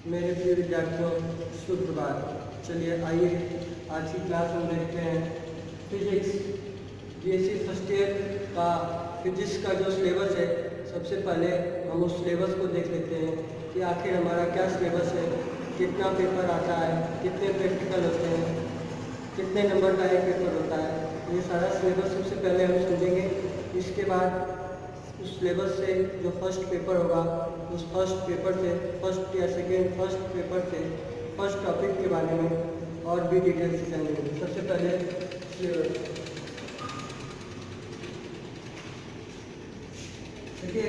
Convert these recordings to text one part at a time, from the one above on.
मेरे प्रिय विद्यार्थियों, सुप्रभात। चलिए आइए आज की क्लास हम देखते हैं फिजिक्स बीएससी फर्स्ट ईयर का फिजिक्स का जो सिलेबस है। सबसे पहले हम उस सिलेबस को देख लेते हैं कि आखिर हमारा क्या सिलेबस है, कितना पेपर आता है, कितने प्रैक्टिकल होते हैं, कितने नंबर का एक पेपर होता है। ये सारा सिलेबस सबसे पहले हम समझेंगे। इसके बाद उस सिलेबस से जो फर्स्ट पेपर होगा, उस फर्स्ट पेपर से फर्स्ट या सेकेंड फर्स्ट पेपर से फर्स्ट टॉपिक के बारे में और भी डिटेल से जानेंगे। सबसे पहले सिलेबस देखिए,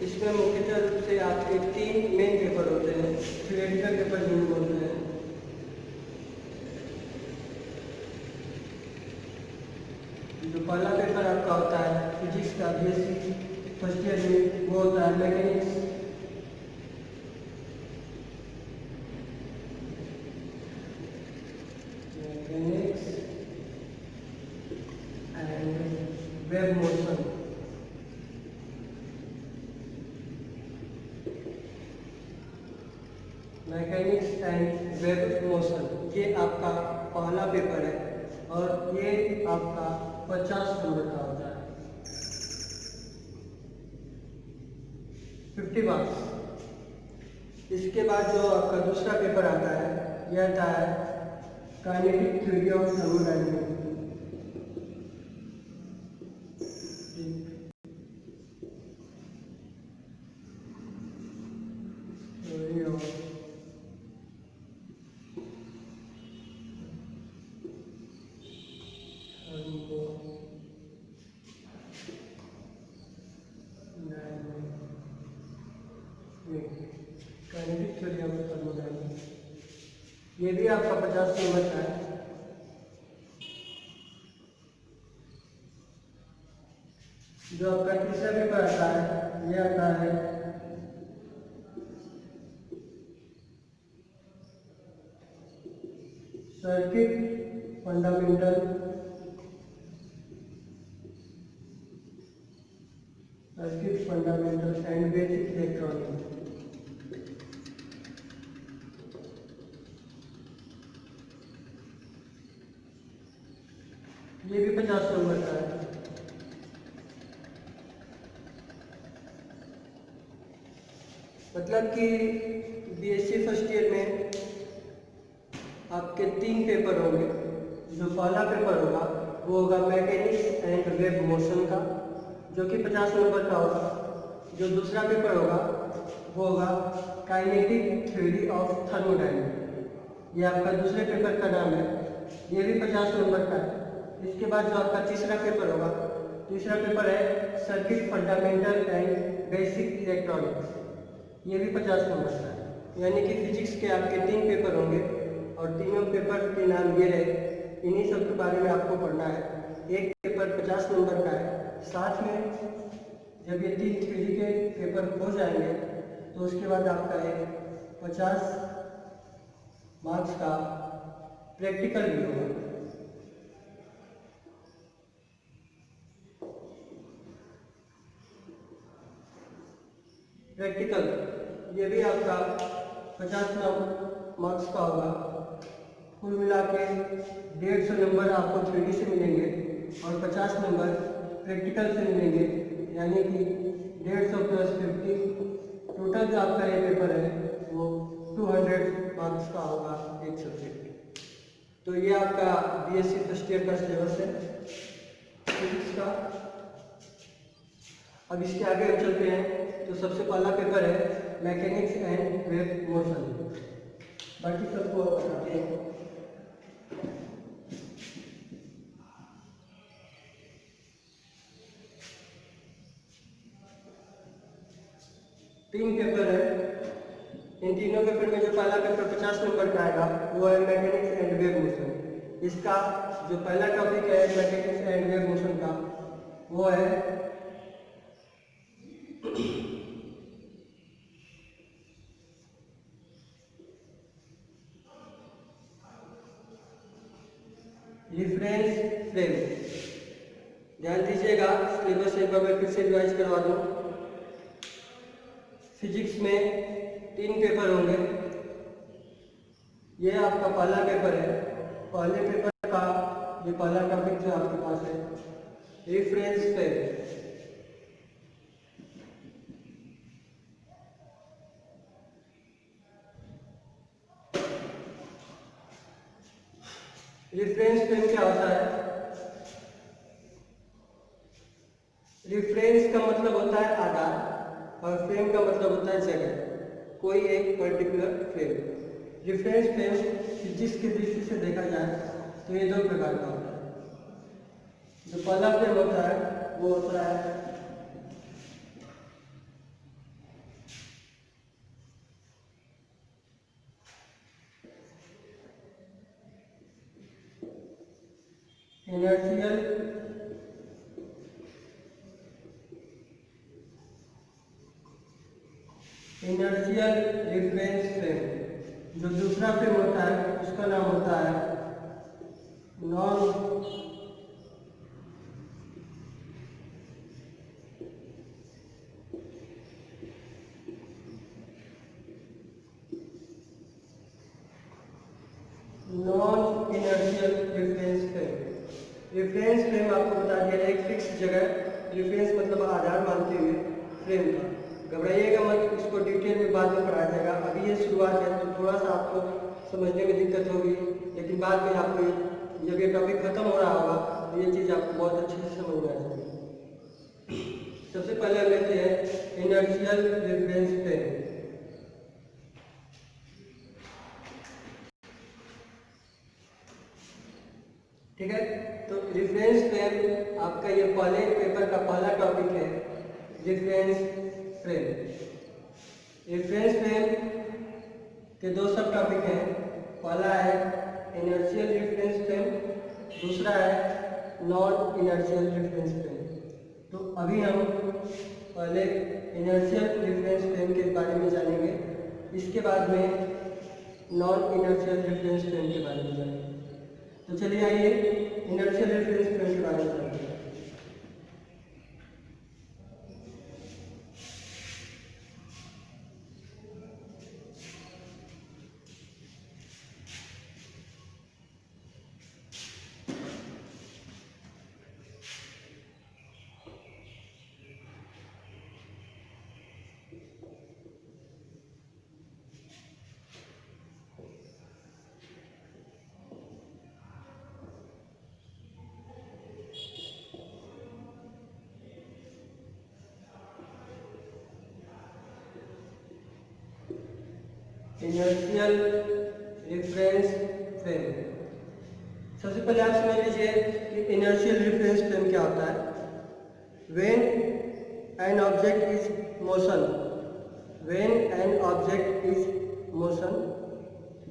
इसमें मुख्यतः रूप से आपके 3 मेन पेपर होते हैं, थियोरेटिकल पेपर जिन्हें बोलते हैं। जो पहला पेपर आपका होता है फिजिक्स का बीएससी फर्स्ट ईयर में, वो होता है mechanics. And wave motion. Mechanics and wave motion, ये आपका पहला पेपर है और ये आपका 50 नंबर का होता है, 50 मार्क्स। इसके बाद जो आपका दूसरा पेपर आता है, यह आता है kinetic theory of thermodynamics. Kinetic theory of thermodynamics, ये भी आपका 50 नंबर का है। जो आपका तीसरा पेपर आता है, ये आता है circuit fundamental, and basic electronics. ये भी 50 नंबर का है। मतलब कि बीएससी फर्स्ट ईयर में आपके 3 पेपर होंगे। जो पहला पेपर होगा वो होगा मैकेनिक्स एंड वेव मोशन का, जो कि 50 नंबर का होगा। जो दूसरा पेपर होगा वो होगा काइनेटिक थ्योरी ऑफ थर्मोडायनामिक्स, ये आपका दूसरे पेपर का नाम है, ये भी 50 नंबर का है। इसके बाद जो आपका तीसरा पेपर होगा, तीसरा पेपर है circuit fundamental and basic electronics, ये भी 50 नंबर का है। यानी कि फिजिक्स के आपके 3 पेपर होंगे और तीनों पेपर के नाम ये है। इन्हीं सब के बारे में आपको पढ़ना है। एक पेपर 50 नंबर का है, साथ में जब ये 3 थ्योरी के पेपर हो जाएंगे तो उसके बाद आपका एक 50 मार्क्स का प्रैक्टिकल भी होगा। प्रैक्टिकल ये भी आपका 50 मार्क्स का होगा। कुल मिला के 150 नंबर आपको थ्योरी से मिलेंगे और 50 नंबर प्रैक्टिकल से मिलेंगे, यानी कि 150 प्लस 50, टोटल जो आपका ये पेपर है वो 200 मार्क्स का होगा एक सब्जेक्ट। तो ये आपका बीएससी फर्स्ट ईयर का सिलेबस है फिजिक्स का। अब इसके आगे हम चलते हैं। तो सबसे पहला पेपर है मैकेनिक्स एंड वेव मोशन। बाकी सबको बताते हैं। तीन पेपर है। इन तीनों पेपर में जो पहला पेपर 50 नंबर का आएगा वो है मैकेनिक्स एंड वेव मोशन। इसका जो पहला टॉपिक है मैकेनिक्स एंड वेव मोशन का, वो है रिफरेंस फ्रेम। ध्यान दीजिएगा, सिलेबस एक बार मैं फिर से रिवाइज करवा दूं। फिजिक्स में 3 पेपर होंगे। ये आपका पहला पेपर है। पहले पेपर का ये पहला टॉपिक जो आपके पास है, रेफरेंस फ्रेम। रेफरेंस फ्रेम क्या होता है? रेफरेंस का मतलब होता है आधार और फ्रेम का मतलब होता है जगह, कोई एक पर्टिकुलर फ्रेम। रेफरेंस फ्रेम जिसकी दृष्टि से देखा जाए तो ये दो प्रकार का होता है। जो पहला फ्रेम होता है वो होता है इनर्शियल रेफरेंस फ्रेम। जो दूसरा फ्रेम होता है उसका नाम होता है non inertial reference frame. Reference frame आपको बता दिया एक फिक्स जगह, रेफरेंस मतलब आधार मानते हुए फ्रेम का। घबराइएगा मत, इसको डिटेल में बाद में पढ़ाया जाएगा। अभी ये शुरुआत है तो थोड़ा सा आपको समझने में दिक्कत होगी, लेकिल बाद में आपको जब ये टॉपिक खत्म हो रहा होगा तो ये चीज़ आपको बहुत अच्छे से समझ में आ जाएगी। सबसे पहले हम लेते हैं इनर्शियल रेफरेंस फ्रेम। ठीक है, तो रेफरेंस फ्रेम आपका ये पहले पेपर का पहला टॉपिक है, रेफरेंस फ्रेम। रेफरेंस फ्रेम के दो सब टॉपिक हैं। पहला है इनर्शियल रेफरेंस फ्रेम, दूसरा है नॉन इनर्शियल रेफरेंस फ्रेम। तो अभी हम पहले इनर्शियल रेफरेंस फ्रेम के बारे में जानेंगे, इसके बाद में नॉन इनर्शियल रेफरेंस फ्रेम के बारे में जानेंगे। तो चलिए आइए इनर्शियल रेफरेंस फ्रेम के बारे में जानते हैं। Inertial reference frame. सबसे पहले आप समझ लीजिए कि इनर्शियल रेफरेंस फ्रेम क्या होता है। When an object is motion, when an object is motion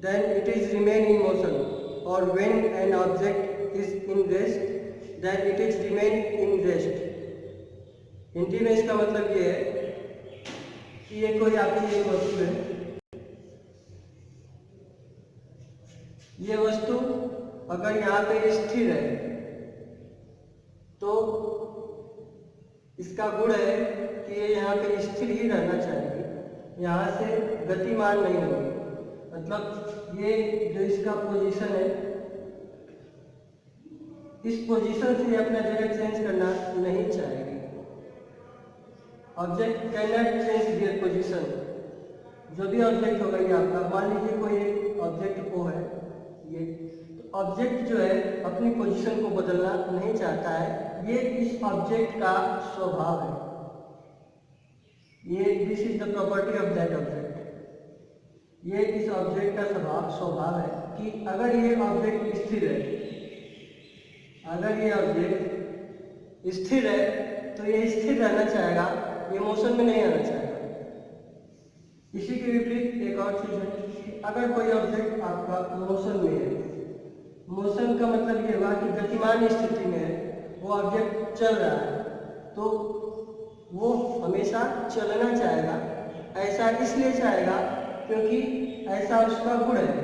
then it is remain in motion, और when an object is in rest then it is remain in rest. Hindi में इसका मतलब ये है कि ये कोई आपकी एक वस्तु है, ये वस्तु अगर यहाँ पे स्थिर है तो इसका गुण है कि ये यहाँ पे स्थिर ही रहना चाहिए, यहाँ से गतिमान नहीं होगी। मतलब ये जो इसका पोजीशन है, इस पोजीशन से अपना जगह चेंज करना नहीं चाहेगी। Object can not change their position. जो भी ऑब्जेक्ट होगा ये आपका, मान लीजिए कोई एक ऑब्जेक्ट O है, ये तो ऑब्जेक्ट जो है अपनी पोजीशन को बदलना नहीं चाहता है। ये इस ऑब्जेक्ट का स्वभाव है, ये this is the property of that object. ये इस ऑब्जेक्ट का स्वभाव है कि अगर ये ऑब्जेक्ट स्थिर है, अगर ये ऑब्जेक्ट स्थिर है तो ये स्थिर रहना चाहेगा, ये मोशन में नहीं आना चाहेगा। इसी के विपरीत एक और चीज है कि अगर कोई ऑब्जेक्ट आपका मोशन में है, मोशन का मतलब ये हुआ कि गतिमान स्थिति में है, वो ऑब्जेक्ट चल रहा है तो वो हमेशा चलना चाहेगा। ऐसा इसलिए चाहेगा क्योंकि ऐसा उसका गुण है,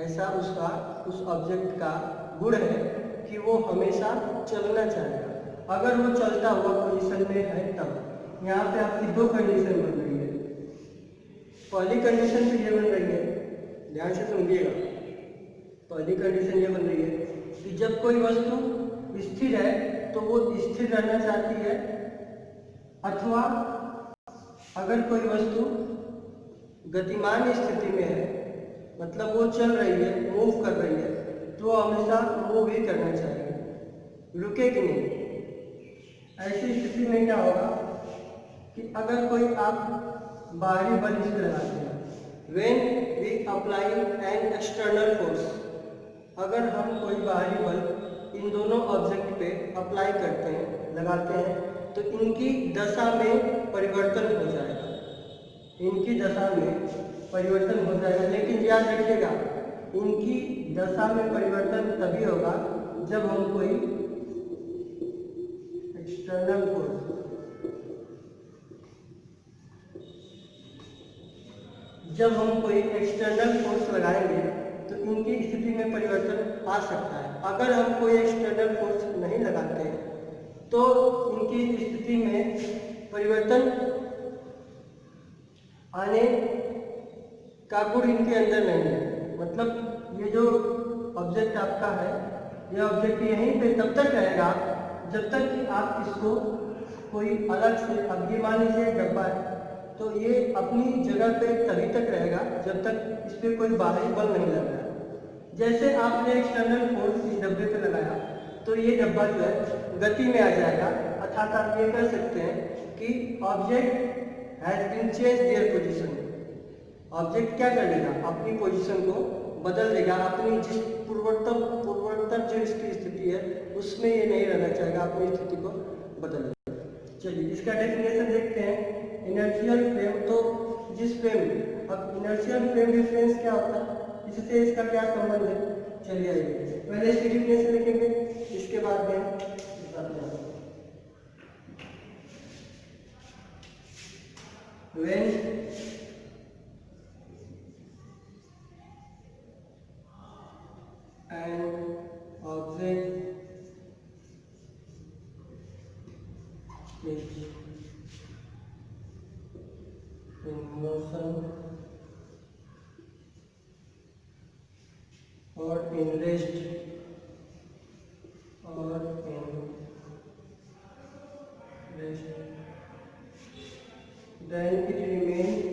ऐसा उसका उस ऑब्जेक्ट का गुण है कि वो हमेशा चलना चाहेगा। अगर वो चलता हुआ पोजीशन में है तब यहाँ पे आपकी दो कंडीशन बन रही है। पहली कंडीशन तो ये बन रही है ध्यान से सुनिएगा। पहली कंडीशन ये बन रही है कि जब कोई वस्तु स्थिर है तो वो स्थिर रहना चाहती है, अथवा अगर कोई वस्तु गतिमान स्थिति में है, मतलब वो चल रही है, मूव कर रही है, तो वो हमेशा मूव ही करना चाहिए, रुकेगी नहीं। ऐसी स्थिति में क्या होगा कि अगर कोई आप बाहरी बल इस पर लगाते हैं, when we apply an external force, अगर हम कोई बाहरी बल इन दोनों ऑब्जेक्ट पे अप्लाई करते हैं, लगाते हैं, तो इनकी दशा में परिवर्तन हो जाएगा, इनकी दशा में परिवर्तन हो जाएगा। लेकिन याद रखिएगा, इनकी दशा में परिवर्तन तभी होगा जब हम कोई एक्सटर्नल फोर्स, जब हम कोई एक्सटर्नल फोर्स लगाएंगे तो इनकी स्थिति में परिवर्तन आ सकता है। अगर हम कोई एक्सटर्नल फोर्स नहीं लगाते तो इनकी स्थिति में परिवर्तन आने का गुण इनके अंदर नहीं है। मतलब ये जो ऑब्जेक्ट आपका है, ये ऑब्जेक्ट यहीं पे तब तक रहेगा जब तक कि आप इसको कोई अलग से, अब ये मान लीजिए डब्बा है, तो ये अपनी जगह पे तभी तक रहेगा जब तक इस पर कोई बाहरी बल नहीं लग रहा है। जैसे आपने एक्सटर्नल फोर्स इस डब्बे पे लगाया तो ये डब्बा जो है गति में आ जाएगा, अर्थात आप ये कह सकते हैं कि object has been change their position. Object क्या कर लेगा, अपनी पोजीशन को बदल देगा, अपनी जिस पूर्वोत्तर जो इसकी स्थिति है उसमें ये नहीं रहना चाहेगा, अपनी स्थिति को बदल देगा। चलिए इसका डेफिनेशन देखते हैं। इनर्शियल फ्रेम, तो जिस फ्रेम, अब इनर्शियल फ्रेम डिफरेंस क्या होता है, इससे इसका क्या संबंध है, चलिए आइए पहले इसकी डिफरेंस लिखेंगे, इसके बाद में when an object is in motion or in rest then it remains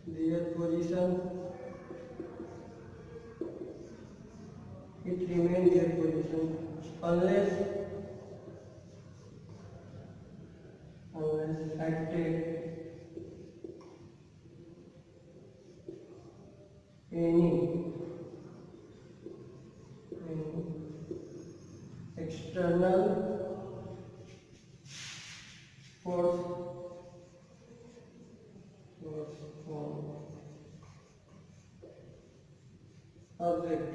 their position, it remains their position unless acted any external force object.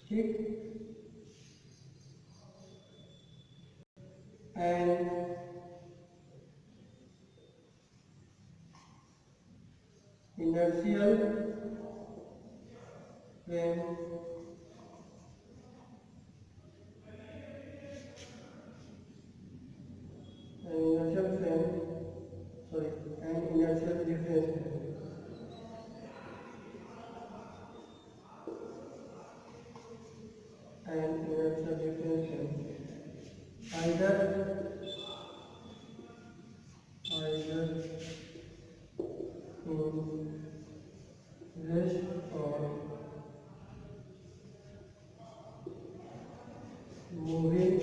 ठीक, and inertial frame and inertial difference either in rest or moving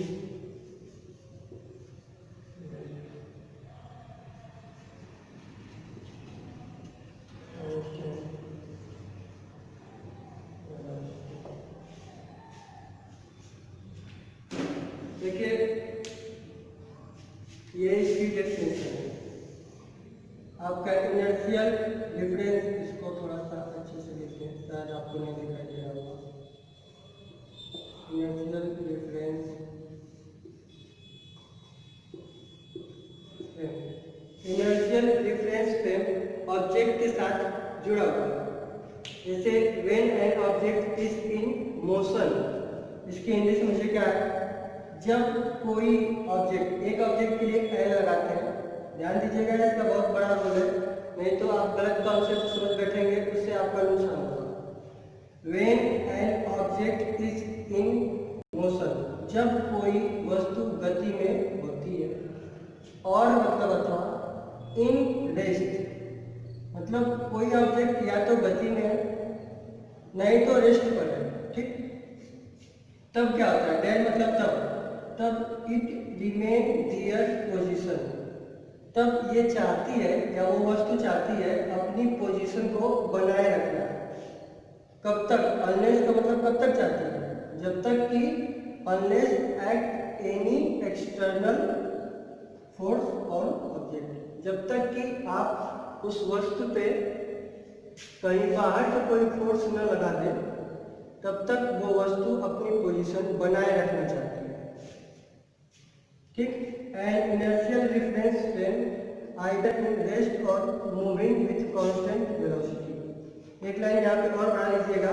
देखिए ये इसकी definition है। आपका inertial difference, इसको थोड़ा सा अच्छे से देखिए, शायद आपको नहीं दिखाई दे रहा होगा। Inertial difference, inertial difference frame object के साथ जुड़ा हुआ है। जैसे when an object is in motion, इसकी इंग्लिश में मुझे क्या है, जब कोई ऑब्जेक्ट, एक ऑब्जेक्ट के लिए एन लगाते हैं, ध्यान दीजिएगा इसका बहुत बड़ा रोल है, नहीं तो आप गलत कॉन्सेप्ट समझ बैठेंगे, उससे आपका नुकसान होगा। When an object is in motion, जब कोई वस्तु गति में होती है, और मतलब अथवा इन रेस्ट, मतलब कोई ऑब्जेक्ट या तो गति में है नहीं तो रेस्ट पर है, ठीक, तब क्या होता है, डेड मतलब तब इट रिमेन दियर पोजीशन, तब ये चाहती है या वो वस्तु चाहती है अपनी पोजीशन को बनाए रखना। कब तक, अनलेस का मतलब कब तक चाहती है, जब तक कि unless act any external force on object, जब तक कि आप उस वस्तु पे कहीं बाहर का कोई फोर्स न लगा दे, तब तक वो वस्तु अपनी पोजीशन बनाए रखना चाहती है, ठीक। N inertial reference frame either in rest or moving with constant velocity. एक लाइन यहाँ पे और बना लीजिएगा,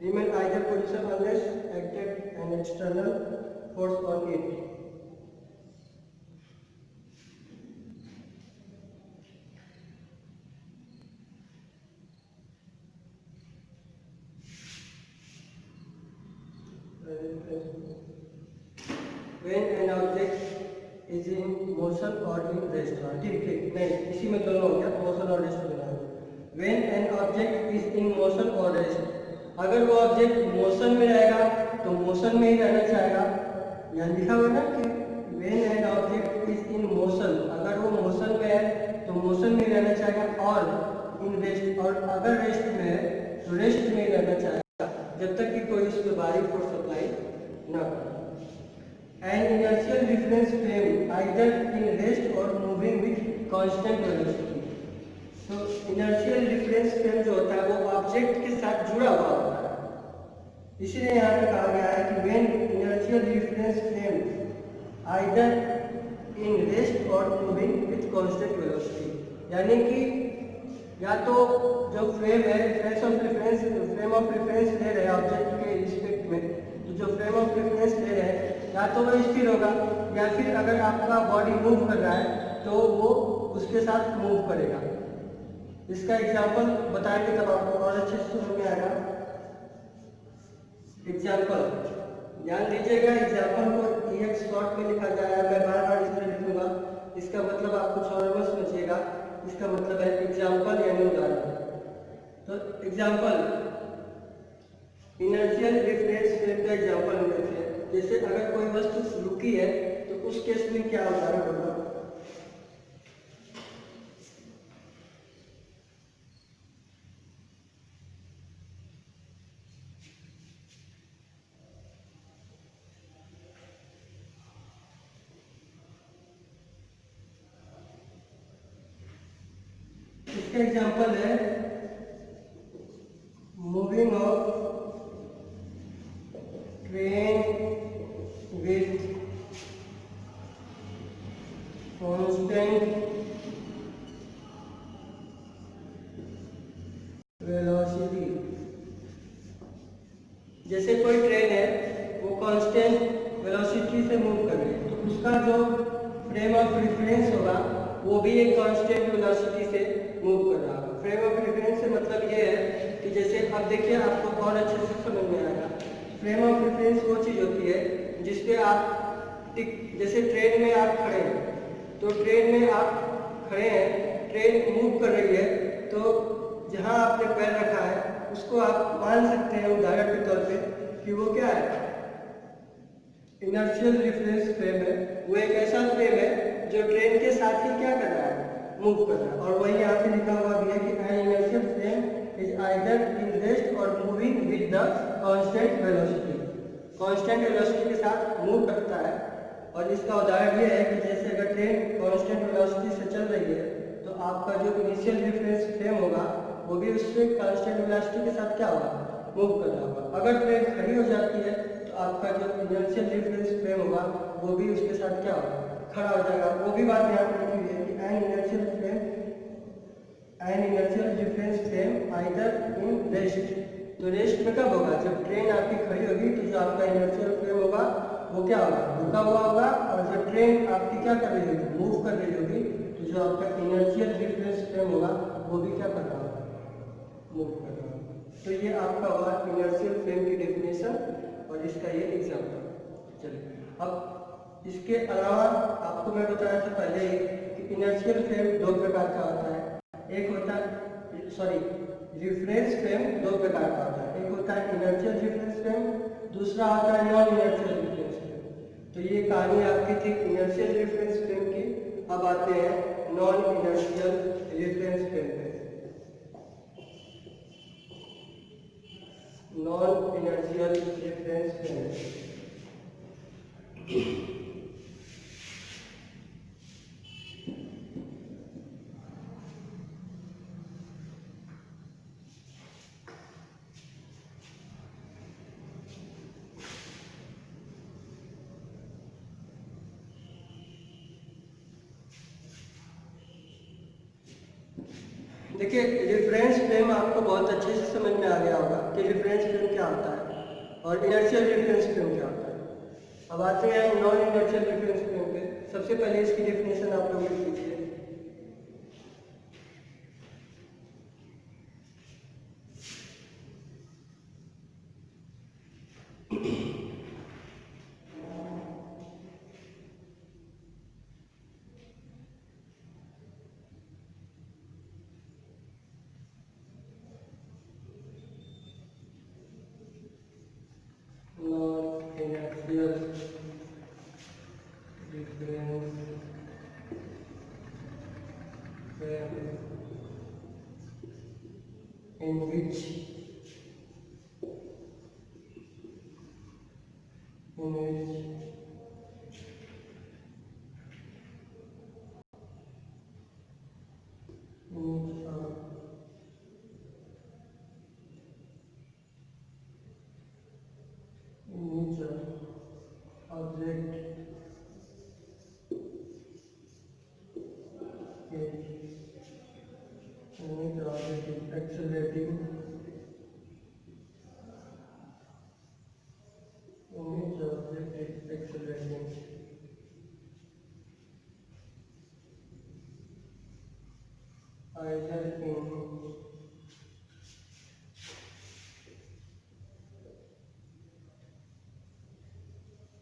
remain either position unless acted an external force on it. When an object is in motion or in rest, ठीक ठीक, नहीं इसी में दोनों हो गया, मोशन और रेस्ट बना है। When an object is in motion or rest, अगर वो ऑब्जेक्ट मोशन में रहेगा तो मोशन में ही रहना चाहेगा, यहाँ लिखा हुआ ना कि when an object is in motion, अगर वो मोशन में है तो मोशन में ही रहना चाहेगा, और in rest, और अगर रेस्ट में है तो रेस्ट में ही रहना चाहेगा, जब तक कि कोई उस पर बाहरी फोर्स अप्लाई न करे। An inertial reference frame either in rest or moving with constant velocity. तो inertial reference frame जो होता है वो ऑब्जेक्ट के साथ जुड़ा हुआ होता है, इसलिए यहाँ पे कहा गया है कि when inertial reference frame either in rest or moving with constant velocity, यानी कि या तो जो फ्रेम है, फ्रेम ऑफ रेफरेंस ले रहे हैं ऑब्जेक्ट के रिस्पेक्ट में, तो जो फ्रेम ऑफ रेफरेंस ले रहे हैं या तो वो स्थिर होगा, या फिर अगर आपका बॉडी मूव कर रहा है तो वो उसके साथ मूव करेगा। इसका एग्जांपल बताएंगे तब आपको और अच्छे से समझ में आएगा। एग्जांपल ध्यान दीजिएगा, एग्जांपल को EX शॉर्ट में लिखा जाएगा, मैं बार बार इस तरह लिखूंगा, इसका मतलब आप कुछ और मत समझिएगा, इसका मतलब है एग्जांपल यानी उदाहरण। तो एग्जांपल इनर्शियल रेफरेंस फ्रेम का एग्जांपल हम देखते हैं, जैसे अगर कोई वस्तु रुकी है तो उस केस में क्या उदाहरण होगा, इसका एग्जांपल है moving of train with constant velocity. जैसे कोई ट्रेन है वो कांस्टेंट वेलोसिटी से मूव कर रही है, तो उसका जो फ्रेम ऑफ रेफरेंस होगा वो भी एक कांस्टेंट वेलोसिटी से मूव कर रहा होगा। फ्रेम ऑफ रेफरेंस से मतलब ये है कि जैसे अब देखिए आपको और अच्छे से समझ में आएगा, फ्रेम ऑफ रेफरेंस वो चीज़ होती है जिसपे आप जैसे ट्रेन में आप खड़े हैं, तो ट्रेन में आप खड़े हैं, ट्रेन मूव कर रही है, तो जहाँ आपने पैर रखा है उसको आप मान सकते हैं उदाहरण के तौर पे कि वो क्या है, इनर्शियल रेफरेंस फ्रेम है। वो एक ऐसा फ्रेम है जो ट्रेन के साथ ही क्या कर रहा है, मूव कर रहा है। और वही यहाँ पे लिखा हुआ भी है कि an inertial frame is either in rest or moving with the constant velocity, constant velocity के साथ मूव करता है। और इसका उदाहरण ये है कि जैसे अगर ट्रेन कांस्टेंट वेलोसिटी से चल रही है तो आपका जो इनिशियल रेफरेंस फ्रेम होगा वो भी उससे कांस्टेंट वेलोसिटी के साथ क्या होगा, मूव कर रहा होगा। अगर ट्रेन खड़ी हो जाती है तो आपका जो इनर्शियल रेफरेंस फ्रेम होगा वो भी उसके साथ क्या होगा, खड़ा हो जाएगा। वो भी बात यहाँ पर लिखी हुई है कि an an inertial difference frame either in rest. तो रेस्ट में कब होगा? जब ट्रेन आपकी खड़ी होगी तो जो आपका इनर्शियल फ्रेम होगा वो क्या होगा? रुका हुआ होगा। और जब ट्रेन आपकी क्या कर रही होगी? मूव कर रही होगी, तो जो आपका इनर्शियल डिफरेंस फ्रेम होगा वो भी क्या कर रहा होगा? मूव कर रहा होगा। तो ये आपका हुआ इनर्शियल फ्रेम की डेफिनेशन और इसका ये एग्जाम्पल। चलिए अब इसके अलावा आपको मैं बताया था पहले ही कि इनर्शियल फ्रेम दो प्रकार का होता है। एक होता है रिफरेंस फ्रेम दो प्रकार का होता है। एक होता है इनर्शियल रिफरेंस फ्रेम, दूसरा होता है नॉन इनर्शियल रिफरेंस फ्रेम। तो ये कहानी आपकी थी इनर्शियल रिफरेंस फ्रेम की। अब आते हैं नॉन इनर्शियल रिफरेंस फ्रेम पे। नॉन इनर्शियल रिफरेंस फ्रेम देखिए, रिफरेंस फ्रेम आपको बहुत अच्छे से समझ में आ गया होगा कि रिफरेंस फ्रेम क्या होता है और इनर्शियल रिफरेंस फ्रेम क्या होता है। अब आते हैं नॉन इनर्शियल रिफरेंस फ्रेम पे। सबसे पहले इसकी डेफिनेशन आप लोग लिख लीजिए। Non inertial reference frame in which object is accelerating image object is accelerating either in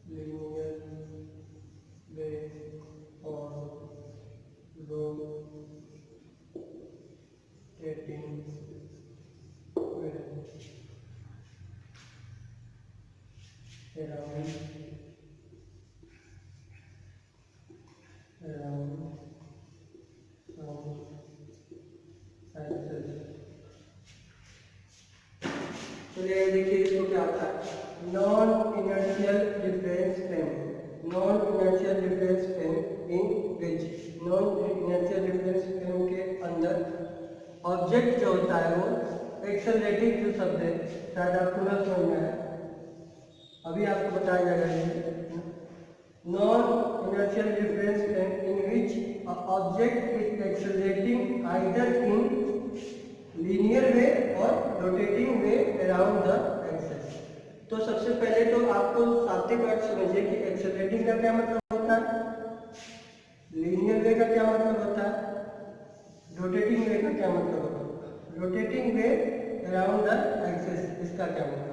linear way or rotating way around some axis। चलिए देखिए इसको क्या होता है। Non inertial difference frame, non inertial difference frame in which, non inertial difference frame के अंदर object जो होता है वो एक्सेलरेटिंग जो शब्द है शायद आपको न समझ में आए, अभी आपको बताया जाएगा। Non inertial difference frame in which object is accelerating either in linear way or rotating way around the axis. तो सबसे पहले तो आपको शाब्दिक अर्थ समझिए कि एक्सेलरेटिंग का क्या मतलब होता है, लीनियर वे का क्या मतलब होता है, रोटेटिंग वे का क्या मतलब होता है। Rotating way around the axis इसका क्या मतलब है।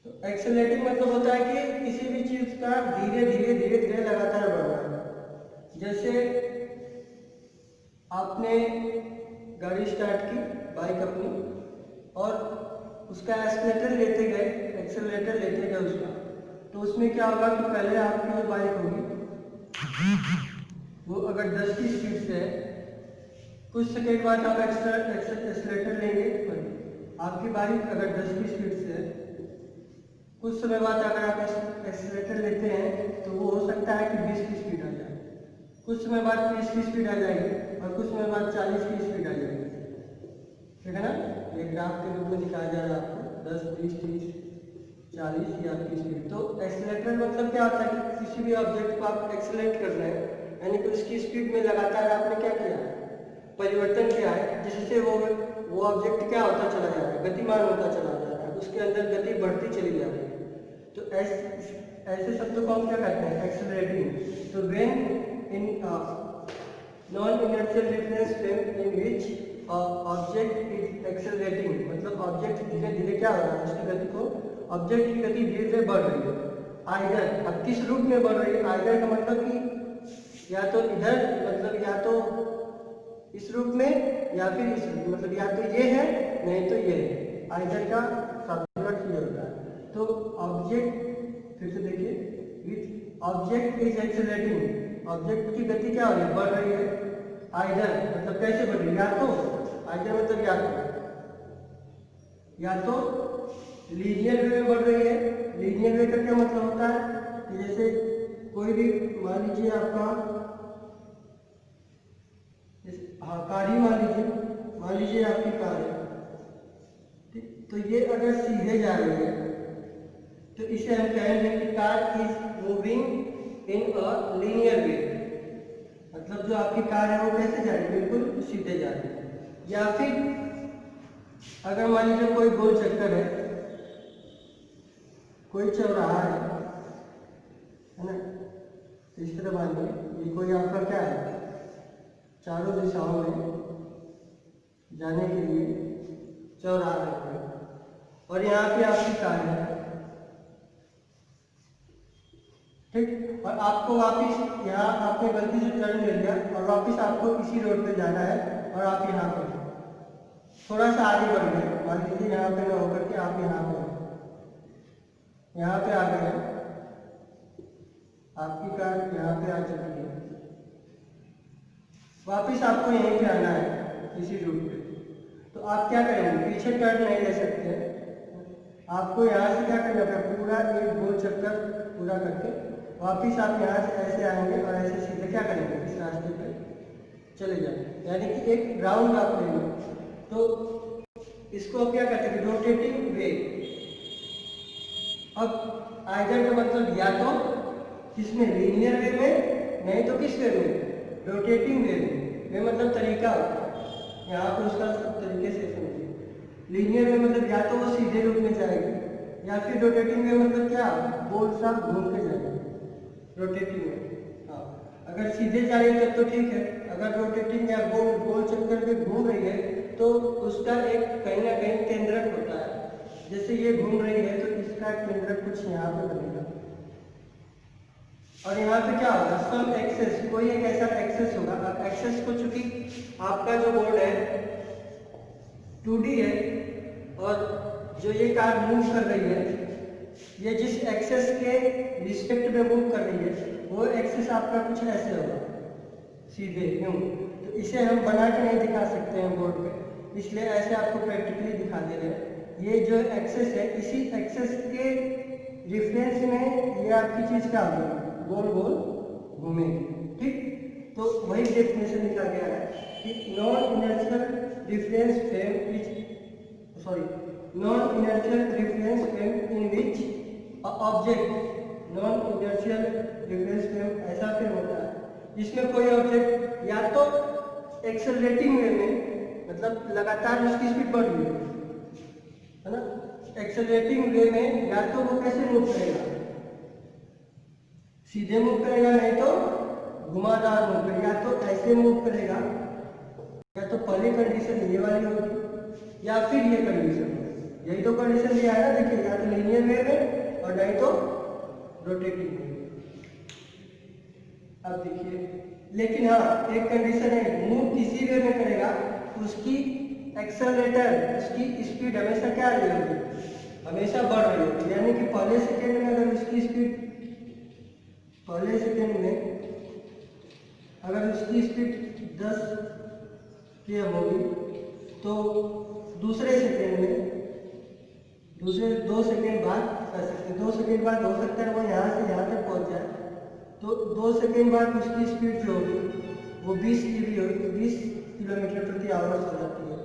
तो एक्सेलरेटिंग मतलब होता है कि किसी भी चीज का धीरे धीरे धीरे धीरे लगातार बढ़ना। जैसे आपने गाड़ी स्टार्ट की, बाइक अपनी, और उसका एक्सीलरेटर लेते गए, एक्सेलरेटर लेते गए उसका, तो उसमें क्या होगा कि पहले आपकी जो बाइक होगी वो अगर 10 की स्पीड से है, कुछ सेकेंड बाद आप एक्सेलरेटर लेंगे, आपकी बाइक अगर 10 की स्पीड से है, कुछ समय बाद अगर आप एक्सेलरेटर लेते हैं तो वो हो सकता है कि 20 की स्पीड आ जाए, कुछ समय बाद 30 की स्पीड आ जाएगी और कुछ समय बाद 40 की स्पीड आ जाएगी। ठीक है ना, ये ग्राफ के रूप में दिखाया जा रहा है आपको 10, 20, 30, 40 की आपकी स्पीड। तो एक्सेलरेटर मतलब क्या होता है कि किसी भी ऑब्जेक्ट को आप एक्सेलरेट कर रहे हैं यानी कि उसकी स्पीड में लगातार आपने क्या किया है, परिवर्तन किया है, जिससे वो ऑब्जेक्ट क्या होता चला जा रहा है, गतिमान होता चला जा रहा है, उसके अंदर गति बढ़ती चली जा रही है। तो ऐसे शब्दों को हम क्या कहते हैं, एक्सेलरेटिंग। तो when in non inertial reference frame in which object is accelerating, मतलब ऑब्जेक्ट धीरे धीरे क्या हो रहा है, उसकी गति को, ऑब्जेक्ट की गति धीरे धीरे बढ़ रही है। आइदर, अब किस रूप में बढ़ रही है, आइदर का मतलब कि या तो इधर, मतलब या तो इस रूप में, या फिर इस रूप में, मतलब या तो ये है नहीं तो ये है। आइदर का साधारण ये होता है। तो ऑब्जेक्ट, फिर से देखिए, विच ऑब्जेक्ट इज एक्सेलरेटिंग, ऑब्जेक्ट की गति क्या हो रही है, बढ़ रही है। आइदर मतलब कैसे बढ़ रही है, या तो, आइदर मतलब या तो लीनियर वे में बढ़ रही है। लीनियर वे का क्या मतलब होता है कि जैसे कोई भी, मान लीजिए आपका, हाँ कार ही मान लीजिए आपकी कार है, ठीक, तो ये अगर सीधे जा रही है तो इसे हम कहेंगे कि car is moving in a linear वे, मतलब जो आपकी कार है वो कैसे जा रही है, बिल्कुल सीधे जा रही है। या फिर अगर मान लीजिए कोई गोल चक्कर है, कोई चौराहा है ना, इस तरह मानिए ये कोई आपका क्या है, चारों दिशाओं में जाने के लिए चौराहा है, और यहाँ पे आपकी कार है, ठीक, और आपको वापिस यहाँ आपने गलती से टर्न ले लिया और वापिस आपको इसी रोड पे जाना है, और आप यहाँ पे थोड़ा सा आगे बढ़ गए, मान लीजिए यहाँ पे ना होकर के आप यहाँ पे आ गए, आपकी कार यहाँ पे आ चुकी है, वापिस आपको यहीं पे आना है इसी रूट पे। तो आप क्या करेंगे, पीछे टर्न नहीं ले सकते, आपको यहाँ से क्या करना पड़ेगा, पूरा एक गोल चक्कर पूरा करके वापिस आप यहाँ से ऐसे आएंगे और ऐसे सीधे क्या करेंगे, इस रास्ते पे चले जाएंगे, यानी कि एक राउंड आप लेंगे। तो इसको क्या कहते हैं, रोटेटिंग वे। अब आइदर का मतलब या तो किसमें, लीनियर वे में, नहीं तो किस वे में, रोटेटिंग वे में। वे मतलब तरीका, यहाँ पर उसका तरीके से समझिए। लीनियर वे मतलब या तो वो सीधे रूप में जाएगी, या फिर रोटेटिंग वे मतलब क्या, गोल सा घूम के जाएगी, रोटेटिंग वे। हाँ, अगर सीधे जा रही है तो ठीक है, अगर रोटेटिंग या गोल चक्कर पे घूम रही है तो उसका एक कहीं ना कहीं केंद्रक होता है, जैसे ये घूम रही है तो इसका केंद्रक कुछ यहाँ पे बनेगा, और यहाँ पे क्या होगा, सम एक्सेस, कोई एक ऐसा एक्सेस होगा। अब एक्सेस को चूंकि आपका जो बोर्ड है 2D है, और जो ये कार मूव कर रही है, ये जिस एक्सेस के रिस्पेक्ट में मूव कर रही है वो एक्सेस आपका कुछ ऐसे होगा, सीधे यूं। तो इसे हम बना के नहीं दिखा सकते हैं बोर्ड पे, इसलिए ऐसे आपको प्रैक्टिकली दिखा दे रहे हैं। ये जो एक्सेस है, इसी एक्सेस के रिफरेंस में ये आपकी चीज क्या होगी, गोल गोल घूमेगी, ठीक। तो वही डेफिनेशन लिखा गया है कि non inertial reference frame is, sorry, non inertial reference frame in which object, non inertial reference frame ऐसा फ्रेम होता है जिसमें कोई ऑब्जेक्ट या तो एक्सेलरेटिंग वे में, मतलब लगातार उसकी स्पीड बढ़ रही है ना, एक्सेलरेटिंग वे में या तो वो कैसे मूव करेगा, सीधे मूव करेगा, नहीं तो घुमावदार मूव करेगा, या तो ऐसे मूव करेगा, या तो पहली कंडीशन ये वाली होगी या फिर ये कंडीशन, यही तो कंडीशन दिया है ना, देखिए, या तो लीनियर वे में और नहीं तो रोटेटिंग वे। अब देखिए, लेकिन हाँ एक कंडीशन है, मूव किसी वे में करेगा उसकी एक्सेलरेटर, उसकी स्पीड हमेशा क्या रहेगी, हमेशा बढ़ रही होगी, यानी कि पहले सेकेंड में अगर उसकी स्पीड, पहले सेकेंड में अगर उसकी स्पीड 10 km होगी तो दूसरे सेकेंड में, दूसरे 2 सेकेंड बाद कर सकते, 2 सेकेंड बाद हो सकता है वो यहाँ से यहाँ तक पहुँच जाए, तो 2 सेकेंड बाद उसकी स्पीड जो होगी वो 20 km होगी, 20 किलोमीटर प्रति आवर हो जाती है,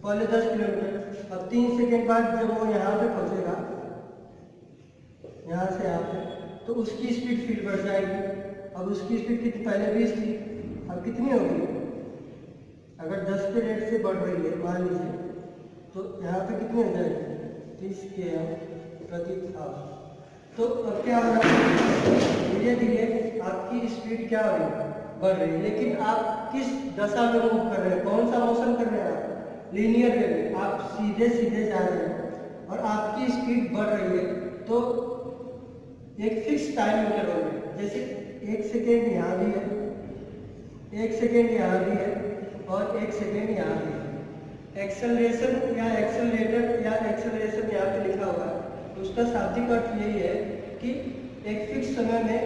पहले 10 किलोमीटर। अब 3 सेकेंड बाद जब वो यहाँ पे पहुँचेगा, यहाँ से यहाँ पे, तो उसकी स्पीड फिर बढ़ जाएगी, अब उसकी स्पीड कितनी, पहले 20 थी, अब कितनी होगी? अगर 10 के रेट से बढ़ रही है मान लीजिए, तो यहाँ पे कितनी हो जाएगी? 30 km प्रति आवर। तो अब क्या हो रहा है, धीरे धीरे आपकी स्पीड क्या हो रही है? बढ़ रही है। लेकिन आप किस दशा में मूव कर रहे हैं, कौन सा मोशन कर रहे हैं? आप लीनियर वे में, आप सीधे सीधे जा रहे हैं और आपकी स्पीड बढ़ रही है। तो एक फिक्स टाइम इंटरवल में, जैसे 1 सेकेंड यहाँ भी है, 1 सेकेंड यहाँ भी है और 1 सेकेंड यहाँ भी है। एक्सेलरेशन या एक्सेलरेटर या एक्सेलरेशन यहाँ पे लिखा हुआ है, तो उसका शाब्दिक अर्थ यही है कि एक फिक्स समय में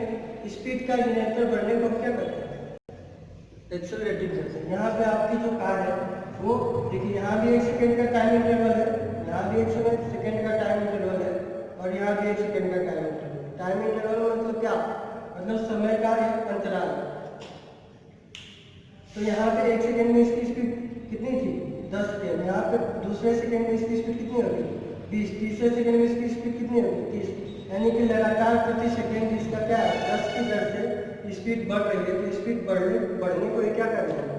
स्पीड का निरंतर बढ़ने को क्या करते हैं? एक्सेलरेटिंग करते हैं। यहाँ पे आपकी जो कार है वो देखिए, यहाँ भी 1 सेकेंड का टाइम इंटरवल है, यहाँ भी 1 सेकेंड का टाइम इंटरवल है और यहाँ भी 1 सेकेंड का टाइम इंटरवल। टाइम इंटरवल मतलब क्या? मतलब समय का एक अंतराल। तो यहाँ पे 1 सेकेंड में इसकी स्पीड कितनी थी? 10 km। यहाँ पे दूसरे सेकेंड में इसकी स्पीड कितनी होगी? 20। तीसरे सेकेंड में इसकी स्पीड कितनी होगी? 30। यानी कि लगातार प्रति सेकेंड इसका क्या है? 10 की दर से स्पीड बढ़ रही है। तो स्पीड बढ़ने को ये क्या कर रहे हैं?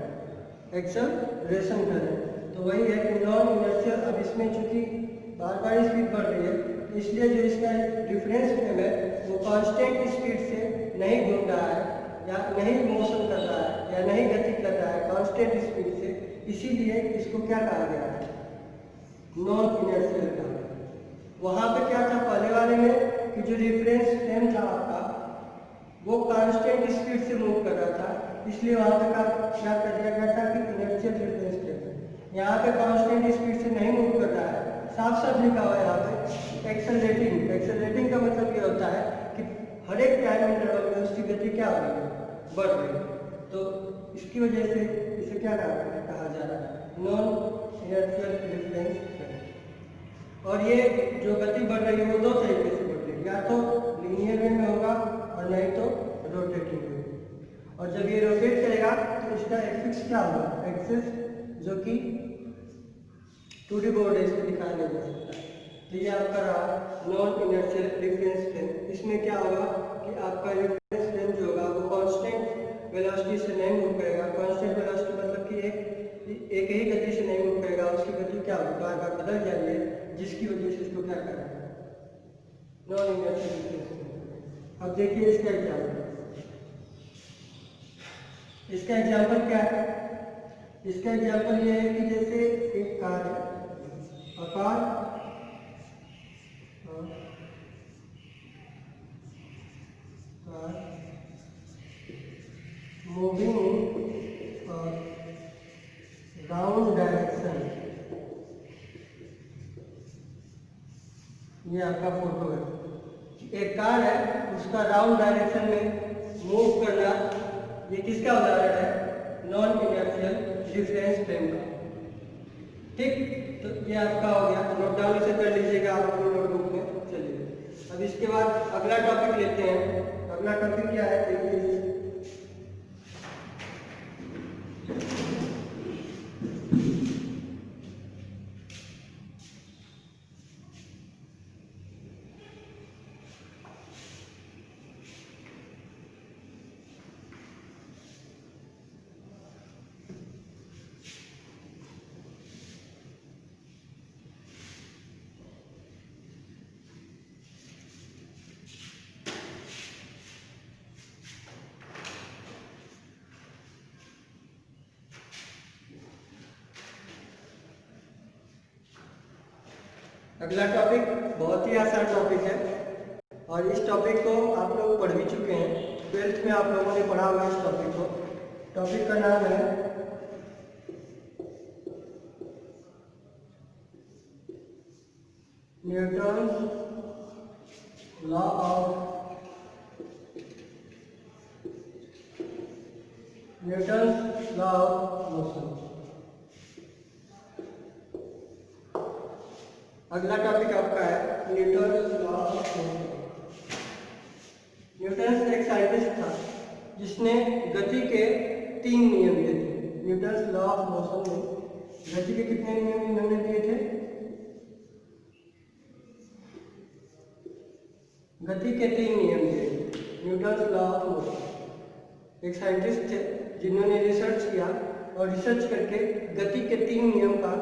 एक्सेलरेशन कर रहे हैं। तो वही है कि नॉन इनर्शियल। अब इसमें चूंकि बार बार स्पीड बढ़ रही है, इसलिए जो इसका रिफरेंस फ्रेम है वो कांस्टेंट स्पीड से नहीं घूम रहा है या नहीं मोशन कर रहा है या नहीं गति कर रहा है, कांस्टेंट स्पीड से। इसीलिए इसको क्या कहा गया है? नॉन इनर्शियल कहा गया। वहाँ पे क्या था पहले वाले में कि जो रिफरेंस फ्रेम था आपका वो कांस्टेंट स्पीड से मूव कर रहा था, इसलिए वहाँ पे क्या कर दिया गया था कि इनर्शियल रिफरेंस फ्रेम। यहाँ पे कांस्टेंट स्पीड से नहीं मूव कर रहा है, साफ साफ लिखा हुआ है यहाँ पे एक्सेलरेटिंग। एक्सेलरेटिंग का मतलब ये होता है कि हर एक टाइम इंटरवल में उसकी गति क्या हो रही है? बढ़ रही है। तो इसकी वजह से इसे क्या कहा जा रहा है? Non inertial reference frame. और ये जो गति बढ़ रही है वो दो तरीके से बढ़ रही है, या तो लीनियर वे में होगा और नहीं तो रोटेटिंग वे में। और जब ये रोटेट करेगा तो इसका एक्सिस क्या होगा? एक्सिस जो कि 2D बोर्ड है, इसको दिखाया नहीं जा सकता। तो ये आपका रहा नॉन इनर्शियल रिफरेंस फ्रेम। इसमें क्या होगा कि आपका रिफरेंस फ्रेम जो होगा वो कांस्टेंट वेलोसिटी से नहीं मूव करेगा। कांस्टेंट वेलोसिटी मतलब कि एक ही गति से नहीं मूव करेगा, उसकी गति क्या होगी? बार बार बदल जाएगी, जिसकी वजह से इसको क्या करेगा? Non inertial reference frame. अब देखिए इसका एग्जाम्पल। इसका एग्जाम्पल क्या है? इसका एग्जाम्पल ये है कि जैसे एक कार है, कार मूविंग राउंड डायरेक्शन। ये आपका फोटो है, एक कार है, उसका राउंड डायरेक्शन में मूव करना। ये किसका उदाहरण है? नॉन इनर्शियल रिफरेंस फ्रेम का। ठीक, तो ये आपका हो गया, नोट डाउन इसे कर लीजिएगा आप अपनी नोटबुक में। चलिए अब इसके बाद अगला टॉपिक लेते हैं। अगला टॉपिक क्या है? देखिए अगला टॉपिक बहुत ही आसान टॉपिक है और इस टॉपिक को आप लोग पढ़ भी चुके हैं। 12th में आप लोगों ने पढ़ा हुआ इस टॉपिक को। टॉपिक का नाम है न्यूटन लॉ ऑफ मोशन। अगला टॉपिक आपका है Newton law of motion. Newton एक साइंटिस्ट था जिसने गति के 3 नियम दिए थे। न्यूटन लॉ ऑफ मोशन में गति के कितने नियम इन्होंने दिए थे? गति के 3 नियम दिए न्यूटन लॉ ऑफ मोशन। एक साइंटिस्ट थे जिन्होंने रिसर्च किया और रिसर्च करके गति के 3 नियम का,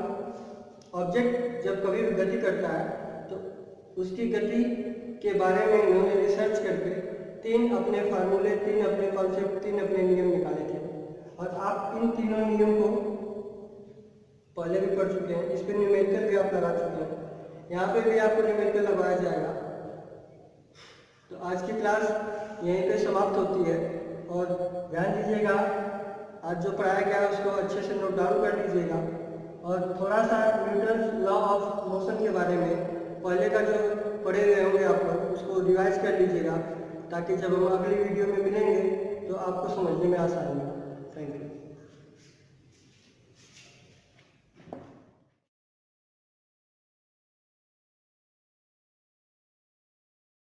ऑब्जेक्ट जब कभी भी गति करता है तो उसकी गति के बारे में इन्होंने रिसर्च करके 3 अपने फार्मूले, 3 अपने कॉन्सेप्ट, 3 अपने नियम निकाले थे। और आप इन तीनों नियम को पहले भी पढ़ चुके हैं, इस पर न्यूमेरिकल भी आप लगा चुके हैं, यहाँ पे भी आपको न्यूमेरिकल लगाया जाएगा। तो आज की क्लास यहीं पे समाप्त होती है और ध्यान दीजिएगा, आज जो पढ़ाया गया है उसको अच्छे से नोट डाउन कर लीजिएगा और थोड़ा सा न्यूटन्स लॉ ऑफ मोशन के बारे में पहले का जो पढ़े हुए होंगे आप लोग उसको रिवाइज कर लीजिएगा, ताकि जब हम अगली वीडियो में मिलेंगे तो आपको समझने में आसानी हो। Thank you.